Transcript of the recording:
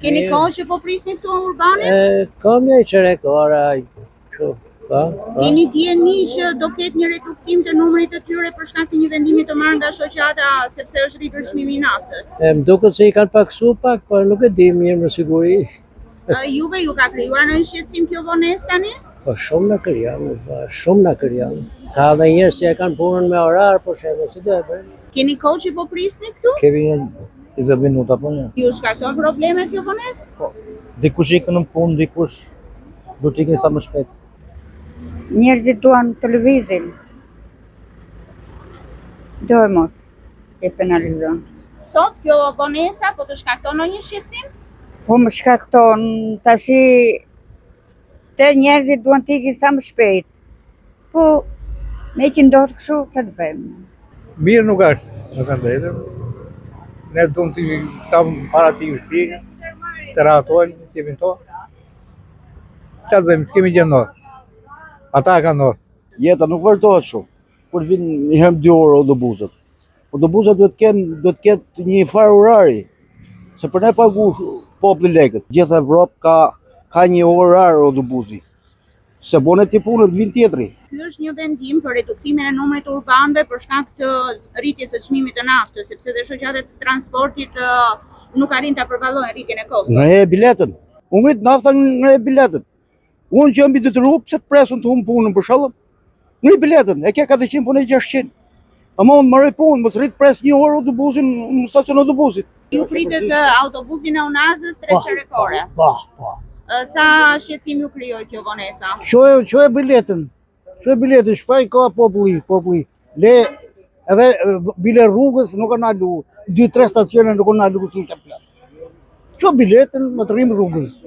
Keni kohë që po prisni këtu në Urbane? Kam një qerekara, kështu, pa. Keni dieni që do ketë një reduktim të numrit të tyre për shkak të një vendimi të marrë nga shoqata sepse është rritur çmimi i naftës? Më duket se i kanë paksu pak, por nuk e di mirë me siguri. Juve ju ka krijuar ndonjë shqetësim kjo vonesë tani? Po shumë na krijon, shumë na krijon. Ka dhe njerëz që e kanë punën me orar, por shembull, si do e bëjnë? Keni kohë që po prisni këtu? Kemi 20 minuta po një. Ju shkakton probleme kjo vonesë? Po. Dikush ikën në punë, dikush do të ikin sa më shpejt. Njerëzit duan televizin. Do e mos e penalizon. Sot kjo vonesa po të shkakton ndonjë shqetësim? Po më shkakton tashi të njerëzit duan të ikin sa më shpejt. Po me që ndodhë kështu, ka të bëjmë. Mirë nuk është, nuk kanë drejtën. Ne duam të kam para të ju shpjegë, të rahatojnë, të jepin to. Çfarë bëjmë, kemi gjë ndonjë. Ata kanë ndonjë. Jeta nuk vërtohet shumë. Kur vin një herë 2 orë autobuset. Autobuset duhet të ketë një farë orari. Se për ne pagu populli lekët. Gjithë Evropë ka një orar autobusi. Se bone ti punët vin tjetri. Ky është një vendim për reduktimin e numrit të urbanëve për shkak të rritjes së çmimit të naftës, sepse dhe shoqatat e transportit nuk arrin ta përballojnë rritjen e kostos. Ngre biletën. Unë ngrit nafta, ngre biletën. Unë që jam i detyruar pse të presun të humb punën për shkallëm. Ngri biletën, e ke 400 punë 600. Ama unë marrë punë, mos rrit pres 1 orë autobusin në stacion autobusit. Ju pritet autobusin e Unazës 3 çerekore. Po. Sa shqetësim ju krijoi kjo vonesa? Çoj biletën. Shfaq ka populli. Le edhe bile rrugës nuk kanë alu. 2-3 stacione nuk kanë alu si ka plan. Çoj biletën, më të rrim rrugës.